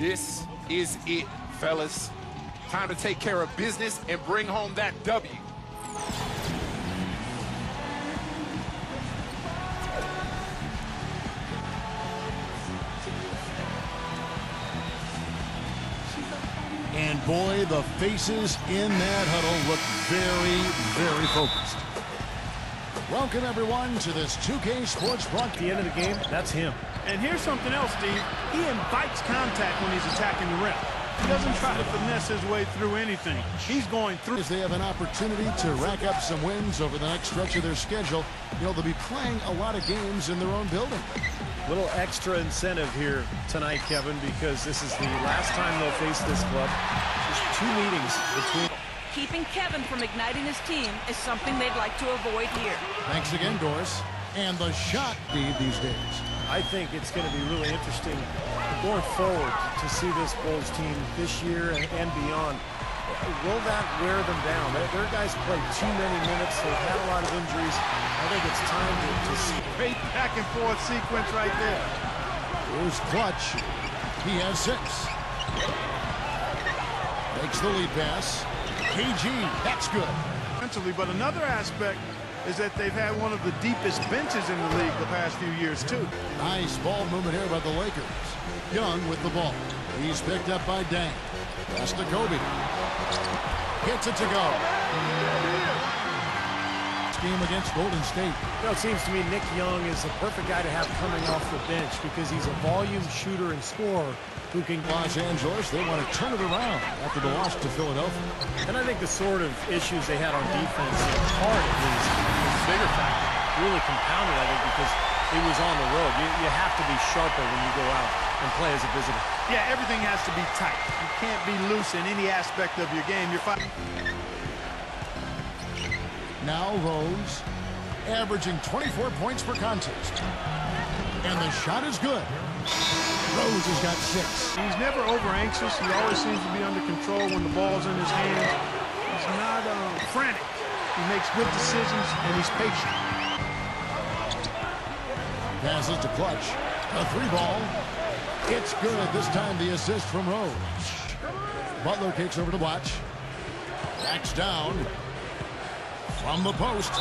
This is it, fellas. Time to take care of business and bring home that W. And boy, the faces in that huddle look very, very focused. Welcome, everyone, to this 2K Sports Broadcast. At the end of the game, that's him. And here's something else, Steve. He invites contact when he's attacking the rim. He doesn't try to finesse his way through anything. He's going through. As they have an opportunity to rack up some wins over the next stretch of their schedule, you know, they'll be playing a lot of games in their own building. Little extra incentive here tonight, Kevin, because this is the last time they'll face this club. Just 2 meetings between. Keeping Kevin from igniting his team is something they'd like to avoid here. Thanks again, Doris. And the shot lead these days. I think it's going to be really interesting going forward to see this Bulls team this year and beyond. Will that wear them down? Their guys played too many minutes. They've had a lot of injuries. I think it's time to see. Great back and forth sequence right there. Here's Clutch. He has 6. Makes the lead pass. KG, that's good. But another aspect is that they've had one of the deepest benches in the league the past few years, too. Nice ball movement here by the Lakers. Young with the ball. He's picked up by Dang. Pass to Kobe. Gets it to go. Game against Golden State. You know, it seems to me Nick Young is the perfect guy to have coming off the bench because he's a volume shooter and scorer who can. Los Angeles, they want to turn it around after the loss to Philadelphia. And I think the sort of issues they had on defense, in part at least, was a bigger factor. Really compounded, I think, because it was on the road. You have to be sharper when you go out and play as a visitor. Yeah, everything has to be tight. You can't be loose in any aspect of your game. You're fighting. Now Rose, averaging 24 points per contest. And the shot is good. Rose has got 6. He's never over-anxious. He always seems to be under control when the ball's in his hands. He's not frantic. He makes good decisions, and he's patient. Passes to Clutch. A 3-ball. It's good. This time the assist from Rose. Butler kicks over to Watch. Backs down. From the post.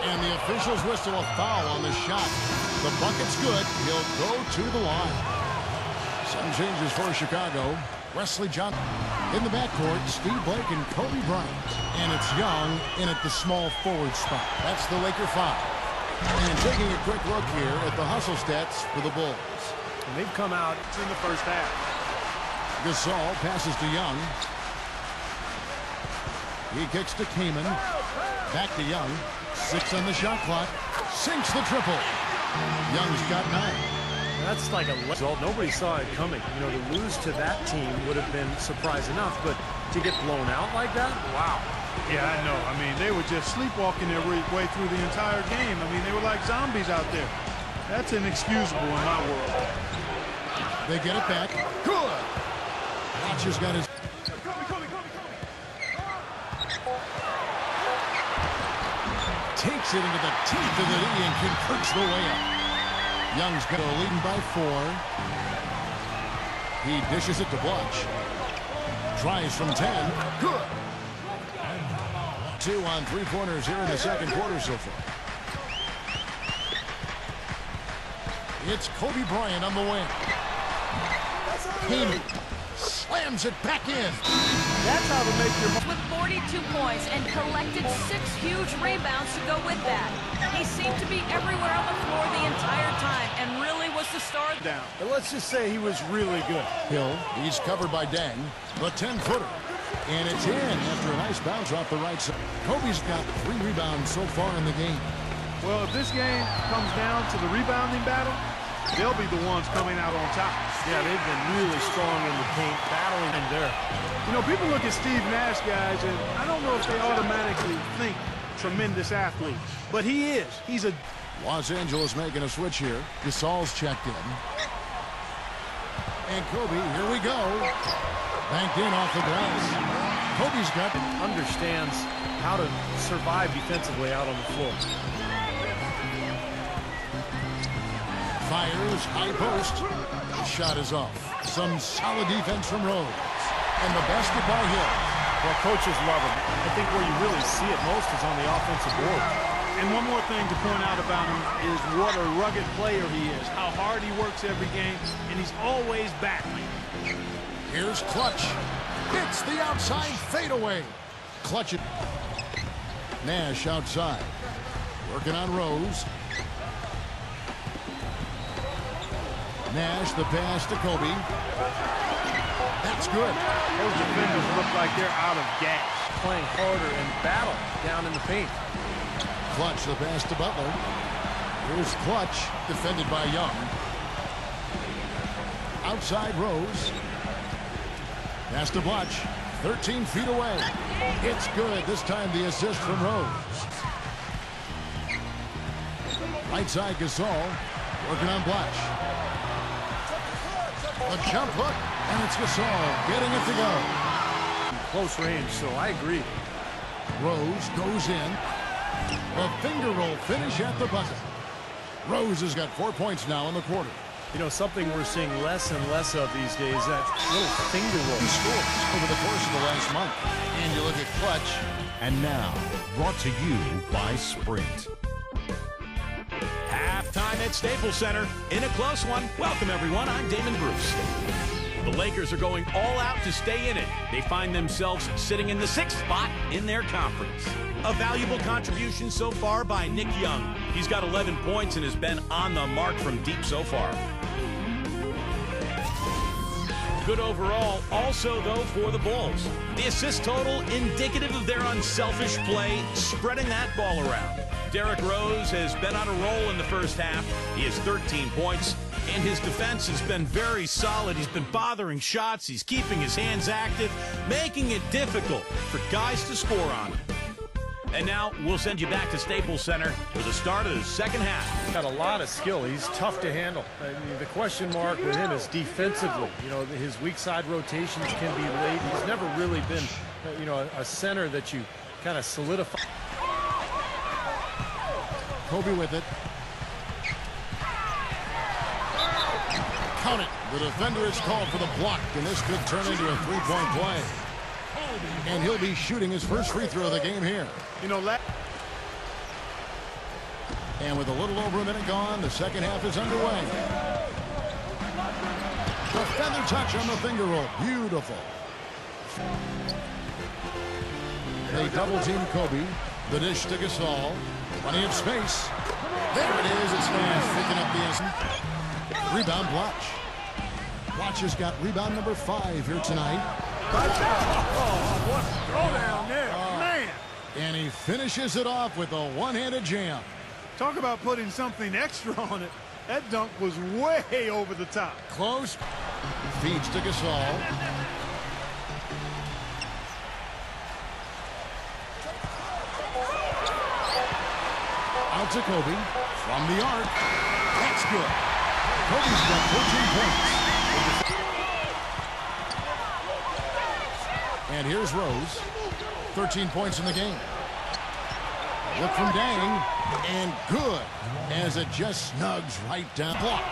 And the officials whistle a foul on the shot. The bucket's good. He'll go to the line. Some changes for Chicago. Wesley Johnson in the backcourt. Steve Blake and Kobe Bryant. And it's Young in at the small forward spot. That's the Laker 5. And taking a quick look here at the hustle stats for the Bulls. And they've come out in the first half. Gasol passes to Young. He kicks to Kaman. Back to Young. 6 on the shot clock. Sinks the triple. Young's got 9. That's like a result. Nobody saw it coming. You know, to lose to that team would have been surprise enough, but to get blown out like that, wow. Yeah, I know. I mean, they were just sleepwalking their way through the entire game. I mean, they were like zombies out there. That's inexcusable in my world. They get it back. Good. Hatcher's got his. Takes it into the teeth of the knee and converts the layup. Young's got a leading by 4. He dishes it to Blush. Tries from 10. Good. 2 on 3-pointers here in the second quarter so far. It's Kobe Bryant on the wing. Kaman slams it back in. That's how to make your... With 42 points and collected 6 huge rebounds to go with that. He seemed to be everywhere on the floor the entire time and really was the star. Down. But let's just say he was really good. Hill, he's covered by Dang. The 10-footer. And it's in after a nice bounce off the right side. Kobe's got 3 rebounds so far in the game. Well, if this game comes down to the rebounding battle, they'll be the ones coming out on top. Yeah, they've been really strong in the paint, battling in there. You know, people look at Steve Nash, guys, and I don't know if they automatically think tremendous athlete, but he is. He's a... Los Angeles making a switch here. Gasol's checked in. And Kobe, here we go. Banked in off the glass. Kobe's got... Understands how to survive defensively out on the floor. Fires, high post. Shot is off. Some solid defense from Rose. And the basketball hit. Well, coaches love him. I think where you really see it most is on the offensive board. And one more thing to point out about him is what a rugged player he is, how hard he works every game, and he's always battling. Here's Clutch. It's the outside fadeaway. Clutch it. Nash outside. Working on Rose. Nash, the pass to Kobe. That's good. Those defenders look like they're out of gas. Playing harder and battle down in the paint. Clutch, the pass to Butler. Here's Clutch, defended by Young. Outside Rose. Pass to Blotch. 13 feet away. It's good. This time the assist from Rose. Right side Gasol. Working on Blotch. A jump hook. And it's Gasol getting it to go. Close range, so I agree. Rose goes in. A finger roll finish at the buzzer. Rose has got 4 points now in the quarter. You know, something we're seeing less and less of these days, that little finger roll. He scores over the course of the last month. And you look at Clutch. And now, brought to you by Sprint. Halftime at Staples Center in a close one. Welcome, everyone. I'm Damon Bruce. The Lakers are going all out to stay in it. They find themselves sitting in the 6th spot in their conference. A valuable contribution so far by Nick Young. He's got 11 points and has been on the mark from deep so far. Good overall, also, though, for the Bulls. The assist total indicative of their unselfish play, spreading that ball around. Derrick Rose has been on a roll in the first half. He has 13 points, and his defense has been very solid. He's been bothering shots. He's keeping his hands active, making it difficult for guys to score on him. And now we'll send you back to Staples Center for the start of the second half. Got a lot of skill. He's tough to handle. I mean, the question mark with him is defensively. You know, his weak side rotations can be late. He's never really been, you know, a center that you kind of solidify. Kobe with it. Count it. The defender is called for the block, and this could turn into a three-point play. And he'll be shooting his first free throw of the game here. You know, and with a little over a minute gone, the second half is underway. The feather touch on the finger roll. Beautiful. They double team Kobe. The dish to Gasol. Plenty of space. There it is. It's Nash picking up the instant. Rebound Blotch. Blotch has got rebound number 5 here tonight. oh, what a throwdown there, man. And he finishes it off with a one-handed jam. Talk about putting something extra on it. That dunk was way over the top. Close. Feeds to Gasol. Out to Kobe. From the arc. That's good. Kobe's got 14 points. And here's Rose. 13 points in the game. Look from Dang. And good. As it just snugs right down. Block.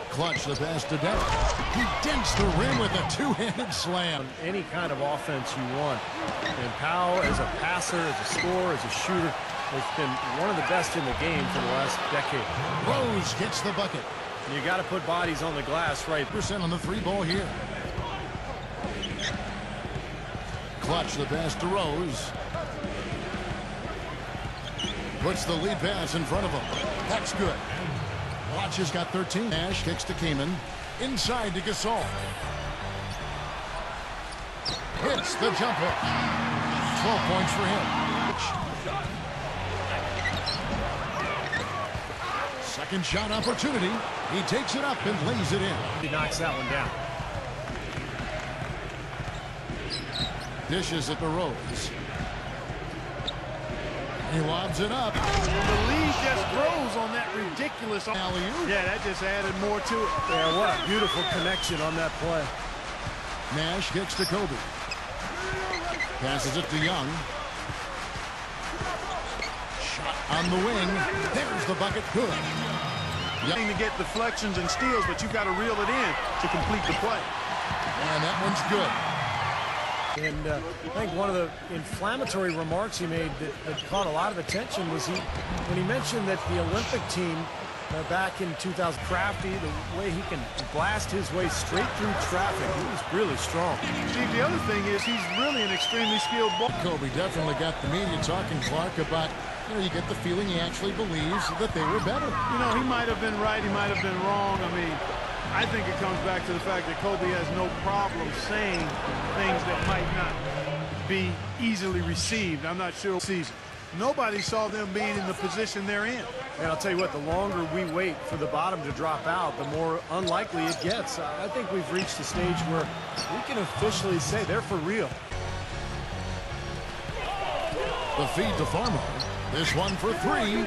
Clutch the pass to Derrick. He dents the rim with a two-handed slam. Any kind of offense you want. And Powell, as a passer, as a scorer, as a shooter, has been one of the best in the game for the last decade. Rose gets the bucket. And you got to put bodies on the glass, right? % on the 3-ball here. Clutch the pass to Rose. Puts the lead pass in front of him. That's good. Clutch has got 13. Nash kicks to Kaman. Inside to Gasol. Hits the jump hook. 12 points for him. Second shot opportunity. He takes it up and lays it in. He knocks that one down. Dishes at the Rose. He lobs it up. The lead just grows on that ridiculous Alley-oop. Yeah, that just added more to it. Yeah, what a beautiful connection on that play. Nash kicks to Kobe. Passes it to Young. Shot on the wing. There's the bucket. Good. To get deflections and steals, but you've got to reel it in to complete the play. And that one's good. And I think one of the inflammatory remarks he made that caught a lot of attention was when he mentioned that the Olympic team back in 2000, Crafty, the way he can blast his way straight through traffic, he was really strong. Steve, the other thing is he's really an extremely skilled ball. Kobe definitely got the media talking, Clark, about, you get the feeling he actually believes that they were better. He might have been right, he might have been wrong. I mean, I think it comes back to the fact that Kobe has no problem saying things that might not be easily received. I'm not sure. Nobody saw them being in the position they're in. And I'll tell you what, the longer we wait for the bottom to drop out, the more unlikely it gets. I think we've reached a stage where we can officially say they're for real. The feed to Farmer. This one for three.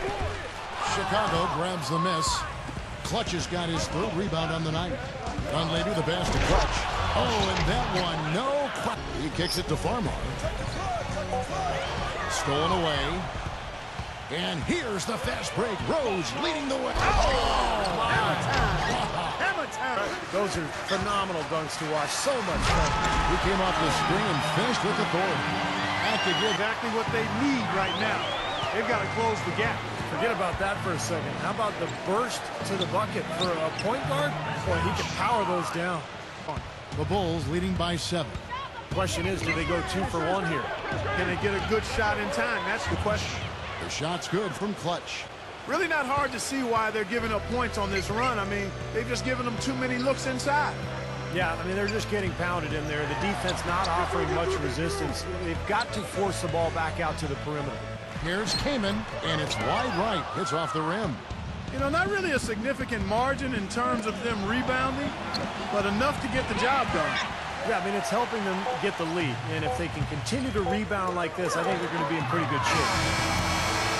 Chicago grabs the miss. Clutch has got his third rebound on the night. Dunleavy the pass to Clutch. Oh, and that one, no. He kicks it to Farmer. Stolen away. And here's the fast break. Rose leading the way. Oh! Hammer time! Those are phenomenal dunks to watch. So much fun. He came off the screen and finished with authority. Have to give exactly what they need right now. They've got to close the gap. Forget about that for a second. How about the burst to the bucket for a point guard? Boy, he can power those down. The Bulls leading by 7. Question is, do they go 2 for 1 here? Can they get a good shot in time? That's the question. The shot's good from Clutch. Really not hard to see why they're giving up points on this run. I mean, they've just given them too many looks inside. Yeah, I mean, they're just getting pounded in there. The defense not offering much resistance. They've got to force the ball back out to the perimeter. Here's Kamen, and it's wide right. Hits off the rim. Not really a significant margin in terms of them rebounding, but enough to get the job done. Yeah, I mean, it's helping them get the lead. And if they can continue to rebound like this, I think they're going to be in pretty good shape.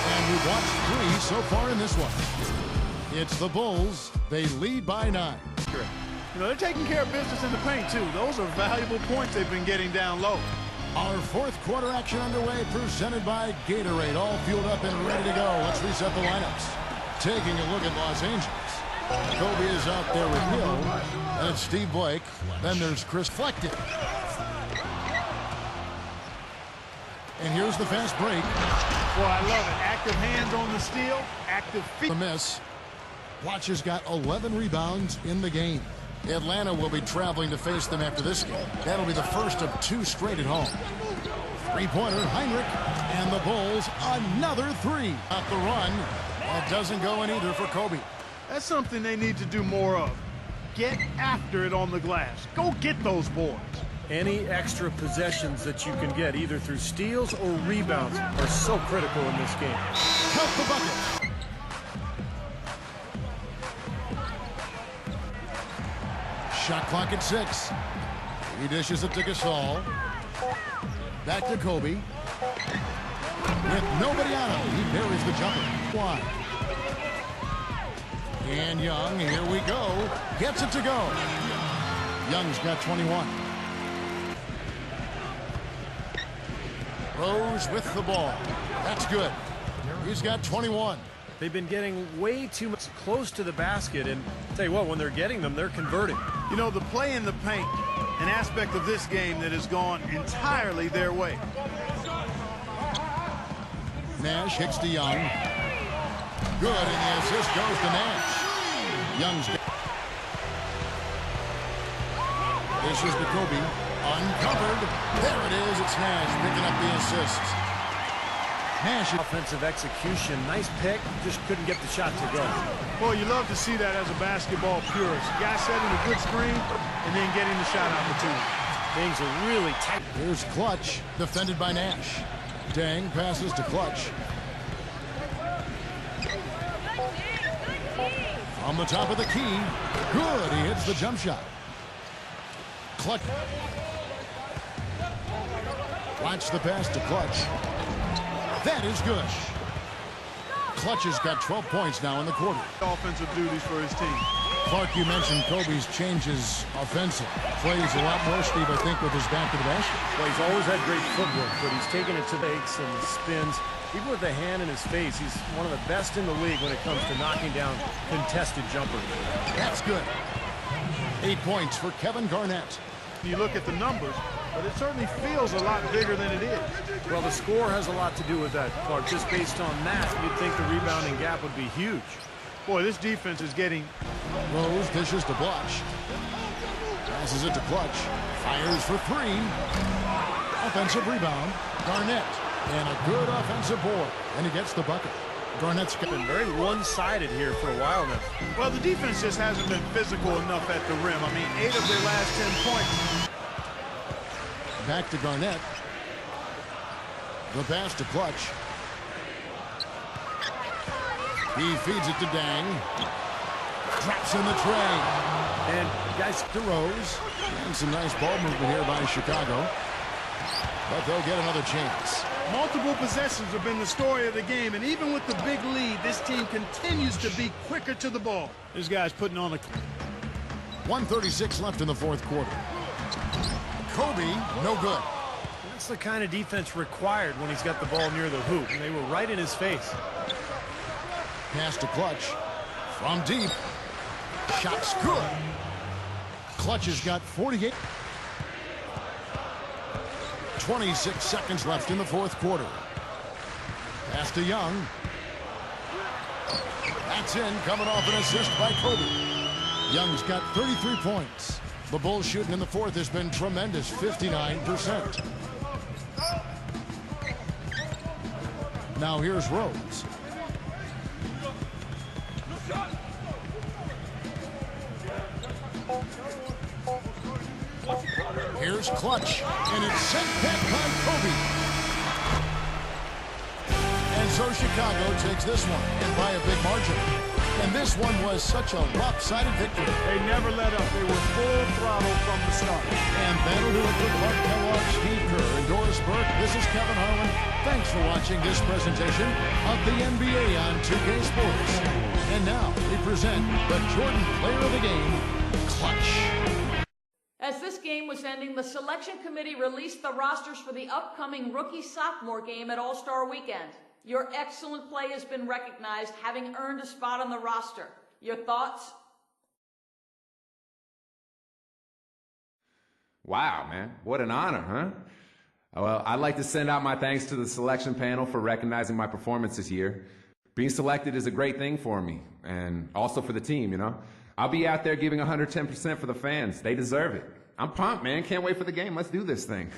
And we've watched 3 so far in this one. It's the Bulls. They lead by 9. They're taking care of business in the paint, too. Those are valuable points they've been getting down low. Our fourth quarter action underway, presented by Gatorade. All fueled up and ready to go. Let's reset the lineups. Taking a look at Los Angeles. Kobe is out there with Hill. And it's Steve Blake. Then there's Chris Flected. And here's the fast break. Boy, I love it. Active hands on the steal. Active feet. The miss. Watch has got 11 rebounds in the game. Atlanta will be traveling to face them after this game. That'll be the first of 2 straight at home. Three-pointer, Heinrich, and the Bulls, another 3. Up the run. That doesn't go in either for Kobe. That's something they need to do more of. Get after it on the glass. Go get those boards. Any extra possessions that you can get, either through steals or rebounds, are so critical in this game. Help the bucket. Shot clock at 6. He dishes it to Gasol. Back to Kobe. With nobody on him, he buries the jumper. Wide. And Young, here we go. Gets it to go. Young's got 21. Rose with the ball. That's good. He's got 21. They've been getting way too much close to the basket, and I'll tell you what, when they're getting them, they're converting. The play in the paint, an aspect of this game that has gone entirely their way. Nash hits to Young. Good, and the assist goes to Nash. Young's got... This is to Kobe. Uncovered. There it is. It's Nash picking up the assist. Nash. Offensive execution. Nice pick. Just couldn't get the shot to go. Well, you love to see that as a basketball purist. Guy setting a good screen and then getting the shot opportunity. Things are really tight. Here's Clutch, defended by Nash. Dang passes to Clutch. On the top of the key. Good. He hits the jump shot. Clutch. Watch the pass to Clutch. That is good. Clutch has got 12 points now in the quarter. Offensive duties for his team. Clark, you mentioned Kobe's changes offensive. Plays a lot more, Steve, I think, with his back to the basket. Well, he's always had great footwork, but he's taken it to the fakes and the spins. Even with the hand in his face, he's one of the best in the league when it comes to knocking down contested jumpers. That's good. 8 points for Kevin Garnett. You look at the numbers, but it certainly feels a lot bigger than it is. Well, the score has a lot to do with that, Clark. Just based on that, you'd think the rebounding gap would be huge. Boy, this defense is getting... Rose dishes to Clutch. Passes it to Clutch. Fires for three. Offensive rebound. Garnett. And a good offensive board. And he gets the bucket. Garnett's been very one-sided here for a while now. Well, the defense just hasn't been physical enough at the rim. I mean, 8 of their last 10 points. Back to Garnett. The pass to Clutch. He feeds it to Dang. Drops in the tray. And guys, to Rose. And some nice ball movement here by Chicago. But they'll get another chance. Multiple possessions have been the story of the game, and even with the big lead, this team continues to be quicker to the ball. This guy's putting on a... 1:36 left in the fourth quarter. Kobe, no good. That's the kind of defense required when he's got the ball near the hoop, and they were right in his face. Pass to Clutch. From deep. Shot's good. Clutch has got 48. 26 seconds left in the fourth quarter. Pass to Young. That's in, coming off an assist by Kobe. Young's got 33 points. The Bulls shooting in the fourth has been tremendous, 59%. Now here's Rose. Here's Clutch, and it's sent back by Kobe. And so Chicago takes this one, and by a big margin. And this one was such a lopsided victory. They never let up. They were full throttle from the start. And that'll do it for Clark Kellogg, Steve Kerr, and Doris Burke. This is Kevin Harlan. Thanks for watching this presentation of the NBA on 2K Sports. And now we present the Jordan Player of the Game, Clutch. As this game was ending, the selection committee released the rosters for the upcoming rookie-sophomore game at All-Star Weekend. Your excellent play has been recognized, having earned a spot on the roster. Your thoughts? Wow, man. What an honor, huh? Well, I'd like to send out my thanks to the selection panel for recognizing my performance this year. Being selected is a great thing for me, and also for the team, you know? I'll be out there giving 110% for the fans. They deserve it. I'm pumped, man. Can't wait for the game. Let's do this thing.